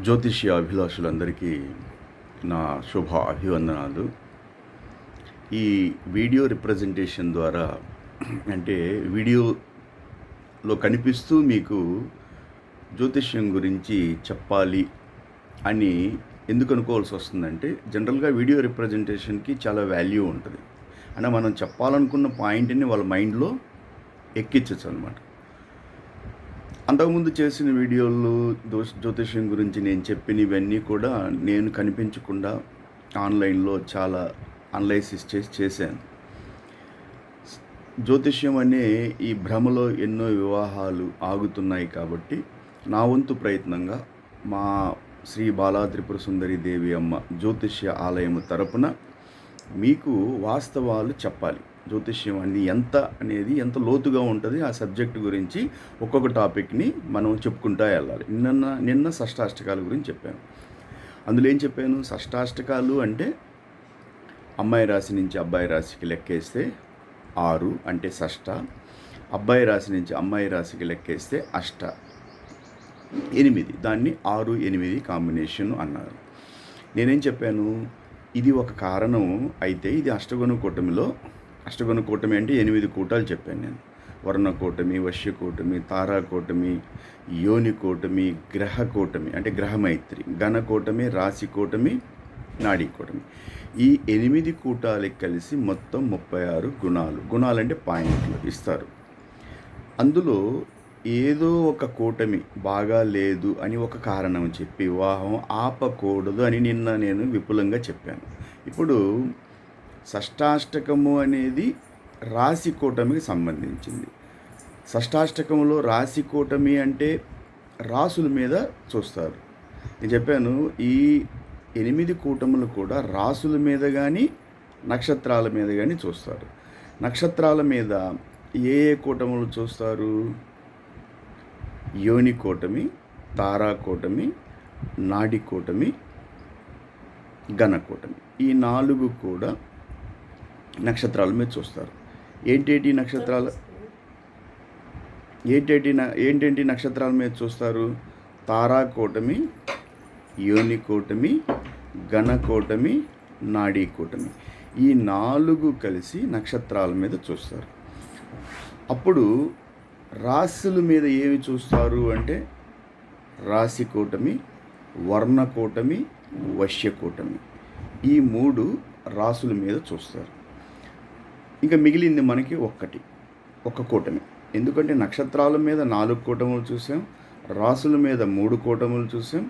జ్యోతిష్య అభిలాషులందరికీ నా శుభ అభివందనాలు. ఈ వీడియో రిప్రజెంటేషన్ ద్వారా అంటే వీడియోలో కనిపిస్తూ మీకు జ్యోతిష్యం గురించి చెప్పాలి అని ఎందుకు అనుకోవాల్సి వస్తుందంటే, జనరల్గా వీడియో రిప్రజెంటేషన్కి చాలా వాల్యూ ఉంటుంది. అంటే మనం చెప్పాలనుకున్న పాయింట్ని వాళ్ళ మైండ్లో ఎక్కించచ్చు అనమాట. అంతకుముందు చేసిన వీడియోలు జ్యోతిష్యం గురించి నేను చెప్పినవన్నీ కూడా నేను కనిపించకుండా ఆన్లైన్లో చాలా అనలైసిస్ చేశాను. జ్యోతిష్యం అనే ఈ భ్రమలో ఎన్నో వివాహాలు ఆగుతున్నాయి కాబట్టి నా వంతు ప్రయత్నంగా మా శ్రీ బాలా త్రిపుర సుందరి దేవి అమ్మ జ్యోతిష్య ఆలయం తరపున మీకు వాస్తవాలు చెప్పాలి. జ్యోతిష్యం అనేది ఎంత లోతుగా ఉంటుంది, ఆ సబ్జెక్ట్ గురించి ఒక్కొక్క టాపిక్ని మనం చెప్పుకుంటూ వెళ్ళాలి. నిన్న షష్టాష్టకాల గురించి చెప్పాను. అందులో ఏం చెప్పాను? షష్టాష్టకాలు అంటే అమ్మాయి రాశి నుంచి అబ్బాయి రాశికి లెక్కేస్తే 6 అంటే షష్ట, అబ్బాయి రాశి నుంచి అమ్మాయి రాశికి లెక్కేస్తే అష్ట, 8. దాన్ని 6, 8 కాంబినేషన్ అన్నారు. నేనేం చెప్పాను? ఇది ఒక కారణం అయితే ఇది అష్టగుణ కూటమి అంటే 8 కూటాలు చెప్పాను నేను. వర్ణ కూటమి, వశ్య కూటమి, తారా కూటమి, యోని కూటమి, గ్రహ కూటమి అంటే గ్రహమైత్రి, గణ కూటమి, రాశి కూటమి, నాడీ కూటమి. ఈ 8 కూటాలకి కలిసి మొత్తం 36 గుణాలు అంటే పాయింట్లు ఇస్తారు. అందులో ఏదో ఒక కూటమి బాగా లేదు అని ఒక కారణం చెప్పి వివాహం ఆపకూడదు అని నిన్న నేను విపులంగా చెప్పాను. ఇప్పుడు షష్టాష్టకము అనేది రాశి కూటమికి సంబంధించింది. షష్టాష్టకంలో రాశి కూటమి అంటే రాసుల మీద చూస్తారు. నేను చెప్పాను, ఈ 8 కూటములు కూడా రాసుల మీద కానీ నక్షత్రాల మీద కానీ చూస్తారు. నక్షత్రాల మీద ఏ కూటములు చూస్తారు? యోని కూటమి, తారా కూటమి, నాడి కూటమి, గణ కూటమి. ఈ 4 కూడా నక్షత్రాల మీద చూస్తారు. ఏంటేంటి నక్షత్రాల మీద చూస్తారు? తారా కూటమి, యోని కూటమి, గణ కూటమి, నాడీ కూటమి. ఈ 4 కలిసి నక్షత్రాల మీద చూస్తారు. అప్పుడు రాశుల మీద ఏమి చూస్తారు అంటే రాశి కూటమి, వర్ణ కూటమి, వశ్య కూటమి. ఈ 3 రాసుల మీద చూస్తారు. ఇంకా మిగిలింది మనకి ఒక కూటమి. ఎందుకంటే నక్షత్రాల మీద 4 కూటములు చూసాం, రాసుల మీద 3 కూటములు చూసాం,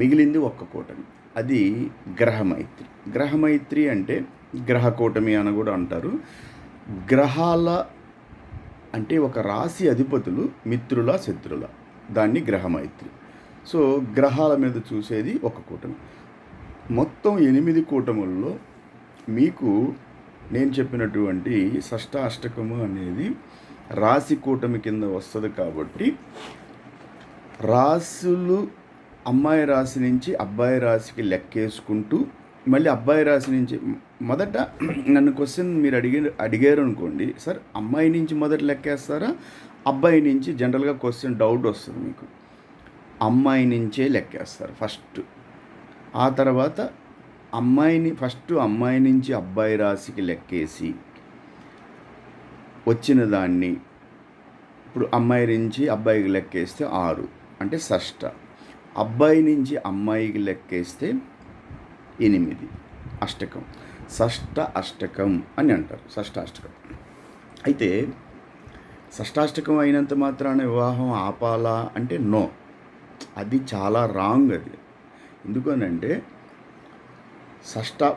మిగిలింది ఒక్క కూటమి. అది గ్రహమైత్రి. గ్రహమైత్రి అంటే గ్రహ కూటమి అని కూడా అంటారు. గ్రహాల అంటే ఒక రాశి అధిపతులు మిత్రుల శత్రుల, దాన్ని గ్రహమైత్రి. సో గ్రహాల మీద చూసేది ఒక కూటమి. మొత్తం 8 కూటముల్లో మీకు నేను చెప్పినటువంటి షష్టాష్టకము అనేది రాశి కూటమి కింద వస్తుంది. కాబట్టి రాశులు అమ్మాయి రాశి నుంచి అబ్బాయి రాశికి లెక్కేసుకుంటూ మళ్ళీ అబ్బాయి రాశి నుంచి మొదట నన్ను క్వశ్చన్ మీరు అడిగారు అనుకోండి, సార్ అమ్మాయి నుంచి మొదట లెక్కేస్తారా అబ్బాయి నుంచి? జనరల్గా క్వశ్చన్ డౌట్ వస్తుంది మీకు. అమ్మాయి నుంచే లెక్కేస్తారు ఫస్ట్. ఆ తర్వాత అమ్మాయి నుంచి అబ్బాయి రాశికి లెక్కేసి వచ్చిన దాన్ని ఇప్పుడు అమ్మాయి నుంచి అబ్బాయికి లెక్కేస్తే 6 అంటే షష్ట, అబ్బాయి నుంచి అమ్మాయికి లెక్కేస్తే 8 అష్టకం, షష్ట అష్టకం అని అంటారు. షష్టాష్టకం అయితే షష్టాష్టకం అయినంత మాత్రాన వివాహం ఆపాలా అంటే నో, అది చాలా రాంగ్. అది ఎందుకనంటే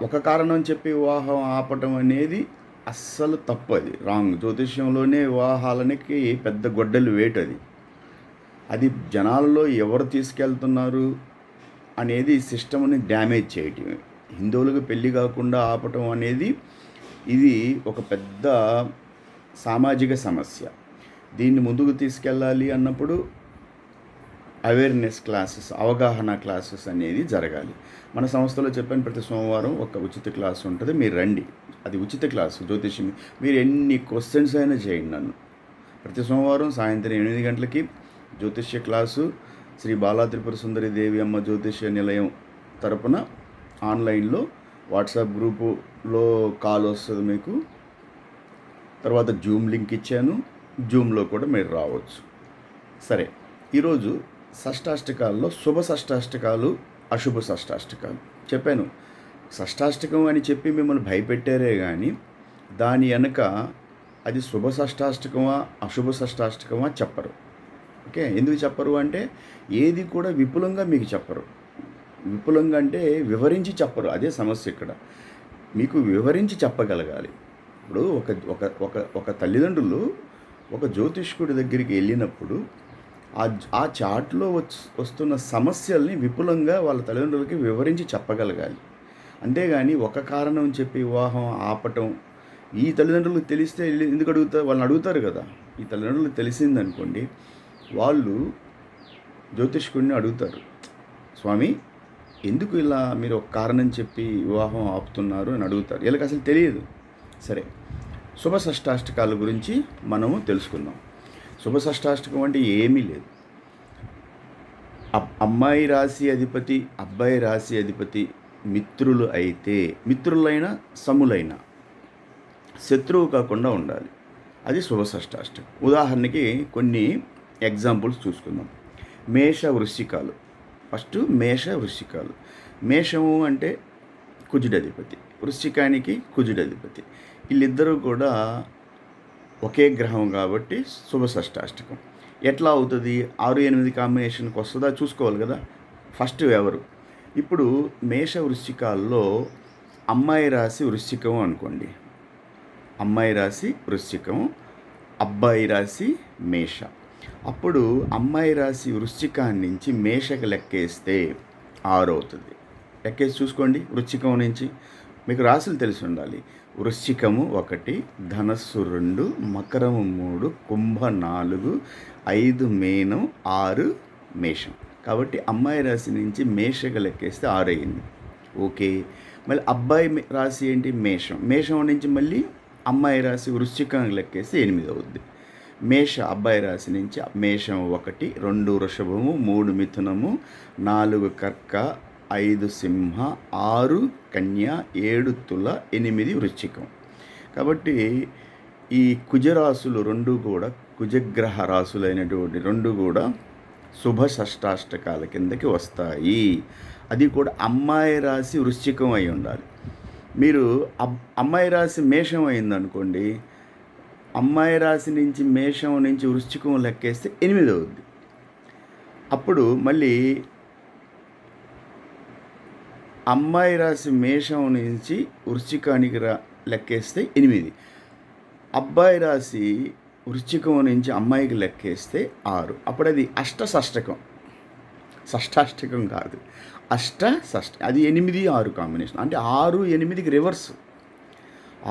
ఒక కారణం చెప్పి వివాహం ఆపటం అనేది అస్సలు తప్పు, అది రాంగ్. జ్యోతిష్యంలోనే వివాహాలకి పెద్ద గొడ్డలి వేటు అది. అది జనాల్లో ఎవరు తీసుకెళ్తున్నారు అనేది సిస్టమ్ని డ్యామేజ్ చేయటం. హిందువులకు పెళ్ళి కాకుండా ఆపటం అనేది ఇది ఒక పెద్ద సామాజిక సమస్య. దీన్ని ముందుకు తీసుకెళ్ళాలి అన్నప్పుడు అవేర్నెస్ క్లాసెస్, అవగాహన క్లాసెస్ అనేది జరగాలి. మన సంస్థలో చెప్పాను, ప్రతి సోమవారం ఒక ఉచిత క్లాసు ఉంటుంది, మీరు రండి. అది ఉచిత క్లాసు జ్యోతిష్యం. మీరు ఎన్ని క్వశ్చన్స్ అయినా చేయండి నన్ను. ప్రతి సోమవారం సాయంత్రం 8 గంటలకి జ్యోతిష్య క్లాసు శ్రీ బాలా త్రిపుర సుందరి దేవి అమ్మ జ్యోతిష్య నిలయం తరపున ఆన్లైన్లో వాట్సాప్ గ్రూపులో కాల్ వస్తుంది మీకు. తర్వాత జూమ్ లింక్ ఇచ్చాను, జూమ్లో కూడా మీరు రావచ్చు. సరే, ఈరోజు షష్టాష్టకాల్లో శుభ షష్టాష్టకాలు, అశుభ షష్టాష్టకాలు చెప్పాను. షష్టాష్టకం అని చెప్పి మిమ్మల్ని భయపెట్టారే కానీ దాని వెనక అది శుభ షష్టాష్టకమా అశుభ షష్టాష్టకమా చెప్పరు. ఓకే, ఎందుకు చెప్పరు అంటే ఏది కూడా విపులంగా మీకు చెప్పరు. విపులంగా అంటే వివరించి చెప్పరు, అదే సమస్య ఇక్కడ. మీకు వివరించి చెప్పగలగాలి. ఇప్పుడు ఒక ఒక ఒక ఒక తల్లిదండ్రులు ఒక జ్యోతిష్కుడి దగ్గరికి వెళ్ళినప్పుడు ఆ చాట్లో వస్తున్న సమస్యల్ని విపులంగా వాళ్ళ తల్లిదండ్రులకి వివరించి చెప్పగలగాలి. అంతేగాని ఒక కారణం చెప్పి వివాహం ఆపటం, ఈ తల్లిదండ్రులకు తెలిస్తే ఎందుకు అడుగుతారు, వాళ్ళని అడుగుతారు కదా. ఈ తల్లిదండ్రులకు తెలిసిందనుకోండి, వాళ్ళు జ్యోతిష్కుడిని అడుగుతారు, స్వామి ఎందుకు ఇలా మీరు ఒక కారణం చెప్పి వివాహం ఆపుతున్నారు అని అడుగుతారు. వీళ్ళకి అసలు తెలియదు. సరే, శుభ షష్టాష్టకాల గురించి మనము తెలుసుకుందాం. శుభ షష్టాష్టకం అంటే ఏమీ లేదు. అమ్మాయి రాశి అధిపతి, అబ్బాయి రాశి అధిపతి మిత్రులు అయితే, మిత్రులైన సములైన శత్రువు కాకుండా ఉండాలి. అది శుభ షష్టాష్టకం. ఉదాహరణకి కొన్ని ఎగ్జాంపుల్స్ చూసుకుందాం. మేష వృశ్చికాలు. ఫస్ట్ మేష వృశ్చికాలు. మేషము అంటే కుజుడి అధిపతి, వృశ్చికానికి కుజుడి అధిపతి. వీళ్ళిద్దరూ కూడా ఒకే గ్రహం కాబట్టి శుభ షష్టాష్టకం. ఎట్లా అవుతుంది? 6-8 కాంబినేషన్కి వస్తుందా చూసుకోవాలి కదా. ఫస్ట్ ఎవరు? ఇప్పుడు మేష వృశ్చికాల్లో అమ్మాయి రాశి వృశ్చికం అనుకోండి. అమ్మాయి రాశి వృశ్చికం, అబ్బాయి రాశి మేష. అప్పుడు అమ్మాయి రాశి వృశ్చికాన్ని నుంచి మేషకి లెక్కేస్తే 6 అవుతుంది. లెక్కేసి చూసుకోండి. వృశ్చికం నుంచి మీకు రాశులు తెలిసి ఉండాలి. వృశ్చికము 1, ధనస్సు 2, మకరము 3, కుంభ 4, 5 మీనం, 6 మేషం. కాబట్టి అమ్మాయి రాశి నుంచి మేషకి లెక్కేస్తే 6 అయింది. ఓకే, మళ్ళీ అబ్బాయి రాశి ఏంటి? మేషం. మేషం నుంచి మళ్ళీ అమ్మాయి రాశి వృశ్చికానికి లెక్కేస్తే 8 అవుద్ది. మేష అబ్బాయి రాశి నుంచి మేషం 1, 2 వృషభము, 3 మిథునము, 4 కర్క, 5 సింహ, 6 కన్య, 7 తుల, 8 వృశ్చికం. కాబట్టి ఈ కుజరాశులు 2 కూడా, కుజగ్రహ రాశులైనటువంటి 2 కూడా శుభ షష్టాష్టకాల కిందకి వస్తాయి. అది కూడా అమ్మాయి రాశి వృశ్చికం అయి ఉండాలి. మీరు అమ్మాయి రాశి మేషం అయిందనుకోండి, అమ్మాయి రాశి నుంచి మేషం నుంచి వృశ్చికం లెక్కేస్తే 8 అవుద్ది. అప్పుడు మళ్ళీ అమ్మాయి రాశి మేషం నుంచి వృశ్చికానికి లెక్కేస్తే 8. అబ్బాయి రాశి వృశ్చికం నుంచి అమ్మాయికి లెక్కేస్తే 6. అప్పుడు అది అష్టషష్టకం. షష్టాష్టకం కాదు, అది 8, 6 కాంబినేషన్. అంటే 6, 8కి రివర్స్.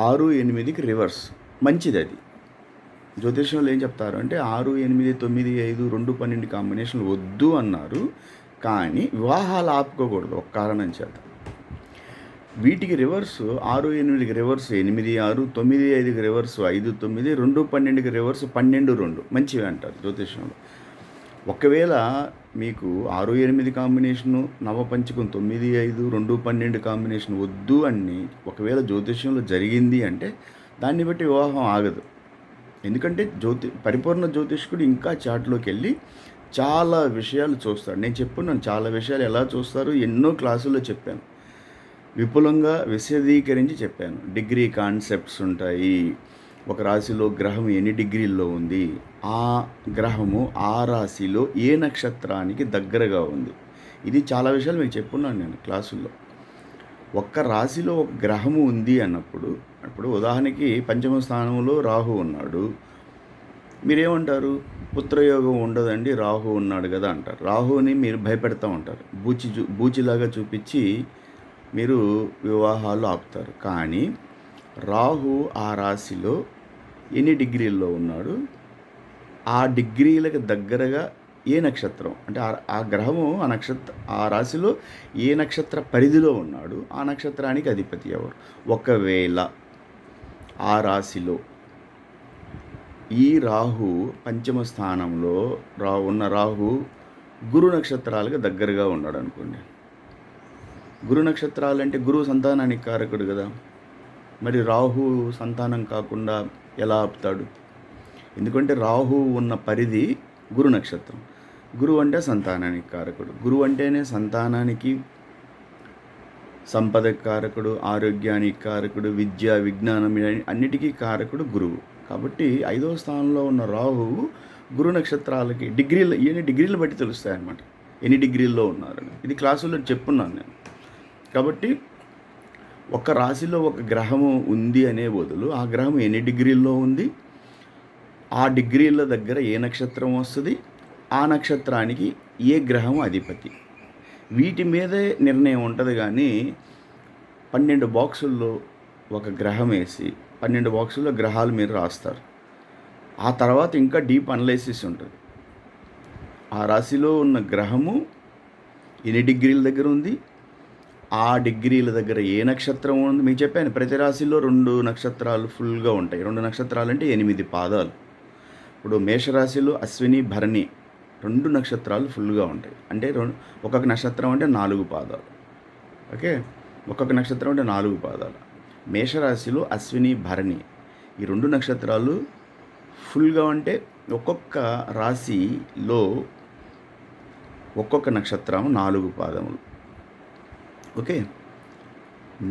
6, 8కి రివర్స్ మంచిది. అది జ్యోతిష్యంలో ఏం చెప్తారు అంటే 6, 8, 9, 5, 2, 12 కాంబినేషన్లు వద్దు అన్నారు. కానీ వివాహాలు ఆపుకోకూడదు ఒక కారణం చేత. వీటికి రివర్సు 6, 8కి రివర్సు 8, 6, 9, 5కి రివర్సు 5, 9, 2, 12కి రివర్సు 12, 2 మంచివి అంటారు జ్యోతిష్యంలో. ఒకవేళ మీకు 6, 8 కాంబినేషను, నవపంచకం 9, 5, 2, 12 కాంబినేషన్ వద్దు అని ఒకవేళ జ్యోతిష్యంలో జరిగింది అంటే దాన్ని బట్టి వివాహం ఆగదు. ఎందుకంటే పరిపూర్ణ జ్యోతిష్కుడు ఇంకా చాట్లోకి వెళ్ళి చాలా విషయాలు చూస్తాడు. నేను చెప్పున్నాను చాలా విషయాలు ఎలా చూస్తారు, ఎన్నో క్లాసుల్లో చెప్పాను, విపులంగా విశదీకరించి చెప్పాను. డిగ్రీ కాన్సెప్ట్స్ ఉంటాయి. ఒక రాశిలో గ్రహం ఎన్ని డిగ్రీల్లో ఉంది, ఆ గ్రహము ఆ రాశిలో ఏ నక్షత్రానికి దగ్గరగా ఉంది, ఇది చాలా విషయాలు మీకు చెప్పున్నాను నేను క్లాసుల్లో. ఒక్క రాశిలో ఒక గ్రహము ఉంది అన్నప్పుడు, ఇప్పుడు ఉదాహరణకి పంచమ స్థానంలో రాహు ఉన్నాడు, మీరేమంటారు? పుత్రయోగం ఉండదండి, రాహు ఉన్నాడు కదా అంటారు. రాహుని మీరు భయపెడతా ఉంటారు, బూచిలాగా చూపించి మీరు వివాహాలు ఆపుతారు. కానీ రాహు ఆ రాశిలో ఎన్ని డిగ్రీల్లో ఉన్నాడు, ఆ డిగ్రీలకు దగ్గరగా ఏ నక్షత్రం అంటే ఆ గ్రహము ఆ రాశిలో ఏ నక్షత్ర పరిధిలో ఉన్నాడు, ఆ నక్షత్రానికి అధిపతి ఎవరు. ఒకవేళ ఆ రాశిలో ఈ రాహు పంచమ స్థానంలో ఉన్న రాహు గురు నక్షత్రాలకు దగ్గరగా ఉన్నాడు అనుకోండి. గురు నక్షత్రాలు అంటే గురువు సంతానానికి కారకుడు కదా. మరి రాహు సంతానం కాకుండా ఎలా ఆపుతాడు? ఎందుకంటే రాహు ఉన్న పరిధి గురు నక్షత్రం. గురువు అంటే సంతానానికి కారకుడు. గురువు అంటేనే సంతానానికి, సంపదకి కారకుడు, ఆరోగ్యానికి కారకుడు, విద్య, విజ్ఞానం అన్నిటికీ కారకుడు గురువు. కాబట్టి 5వ స్థానంలో ఉన్న రాహువు గురు నక్షత్రాలకి ఎన్ని డిగ్రీలు బట్టి తెలుస్తాయి అన్నమాట, ఎన్ని డిగ్రీల్లో ఉన్నారని. ఇది క్లాసుల్లో చెప్పున్నాను నేను. కాబట్టి ఒక రాశిలో ఒక గ్రహము ఉంది అనే బదులు ఆ గ్రహం ఎన్ని డిగ్రీల్లో ఉంది, ఆ డిగ్రీల దగ్గర ఏ నక్షత్రం వస్తుంది, ఆ నక్షత్రానికి ఏ గ్రహం అధిపతి, వీటి మీదే నిర్ణయం ఉంటుంది. కానీ 12 బాక్సుల్లో ఒక గ్రహం వేసి 12 బాక్సుల్లో గ్రహాలు మీరు రాస్తారు. ఆ తర్వాత ఇంకా డీప్ అనలైసిస్ ఉంటుంది. ఆ రాశిలో ఉన్న గ్రహము ఎన్ని డిగ్రీల దగ్గర ఉంది, ఆ డిగ్రీల దగ్గర ఏ నక్షత్రం ఉంది. మీకు చెప్పాను, ప్రతి రాశిలో 2 నక్షత్రాలు ఫుల్గా ఉంటాయి. 2 నక్షత్రాలు అంటే 8 పాదాలు. ఇప్పుడు మేషరాశిలో అశ్విని, భరణి 2 నక్షత్రాలు ఫుల్గా ఉంటాయి. అంటే ఒక్కొక్క నక్షత్రం అంటే 4 పాదాలు. ఓకే, ఒక్కొక్క నక్షత్రం అంటే 4 పాదాలు. మేషరాశిలో అశ్విని, భరణి ఈ 2 నక్షత్రాలు ఫుల్గా ఉంటే ఒక్కొక్క రాశిలో ఒక్కొక్క నక్షత్రం 4 పాదములు. ఓకే,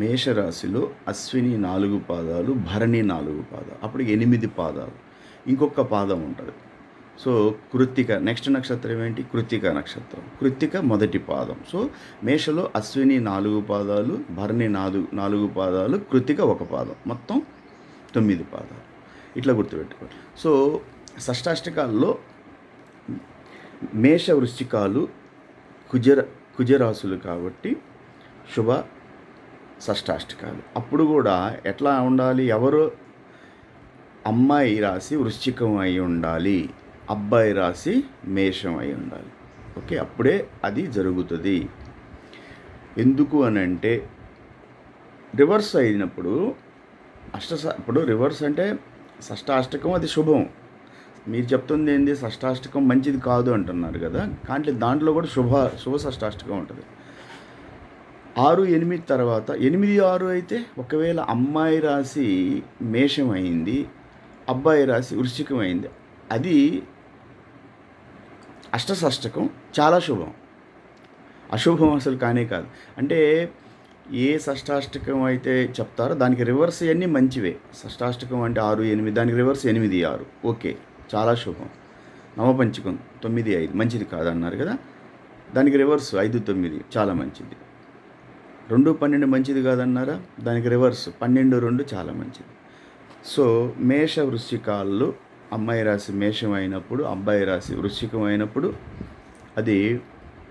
మేషరాశిలో అశ్విని 4 పాదాలు, భరణి 4 పాదాలు, అప్పుడు 8 పాదాలు. ఇంకొక పాదం ఉంటుంది. సో కృత్తిక నెక్స్ట్ నక్షత్రం ఏంటి? కృత్తిక నక్షత్రం. కృత్తిక మొదటి పాదం. సో మేషలో అశ్విని 4 పాదాలు, భరణి 4 పాదాలు, కృత్తిక 1 పాదం, మొత్తం 9 పాదాలు. ఇట్లా గుర్తుపెట్టుకోండి. సో షష్టాష్టకాల్లో మేష వృశ్చికాలు కుజరాశులు కాబట్టి శుభ షష్టాష్టకాలు. అప్పుడు కూడా ఎట్లా ఉండాలి? ఎవరు అమ్మాయి రాశి వృశ్చికం అయి ఉండాలి, అబ్బాయి రాశి మేషం అయి ఉండాలి. ఓకే, అప్పుడే అది జరుగుతుంది. ఎందుకు అని అంటే రివర్స్ అయినప్పుడు ఇప్పుడు రివర్స్ అంటే షష్టాష్టకం అది శుభం. మీరు చెప్తుంది ఏంది? షష్టాష్టకం మంచిది కాదు అంటున్నారు కదా. కానీ దాంట్లో కూడా శుభ షష్టాష్టకం ఉంటుంది. 6, 8 తర్వాత 8, 6 అయితే ఒకవేళ అమ్మాయి రాశి మేషం అయింది, అబ్బాయి రాశి వృశ్చికం అయింది, అది అష్టషష్టకం, చాలా శుభం. అశుభం అసలు కానే కాదు. అంటే ఏ షష్టాష్టకం అయితే చెప్తారో దానికి రివర్స్ అన్నీ మంచివే. షష్టాష్టకం అంటే 6, 8, దానికి రివర్స్ 8, 6 ఓకే, చాలా శుభం. నవపంచకం 9, 5 మంచిది కాదన్నారు కదా, దానికి రివర్స్ 5, 9 చాలా మంచిది. 2, 12 మంచిది కాదన్నారా, దానికి రివర్స్ 12, 2 చాలా మంచిది. సో మేష వృశ్చికాల్లో అమ్మాయి రాశి మేషం అయినప్పుడు, అబ్బాయి రాశి వృశ్చికం అయినప్పుడు అది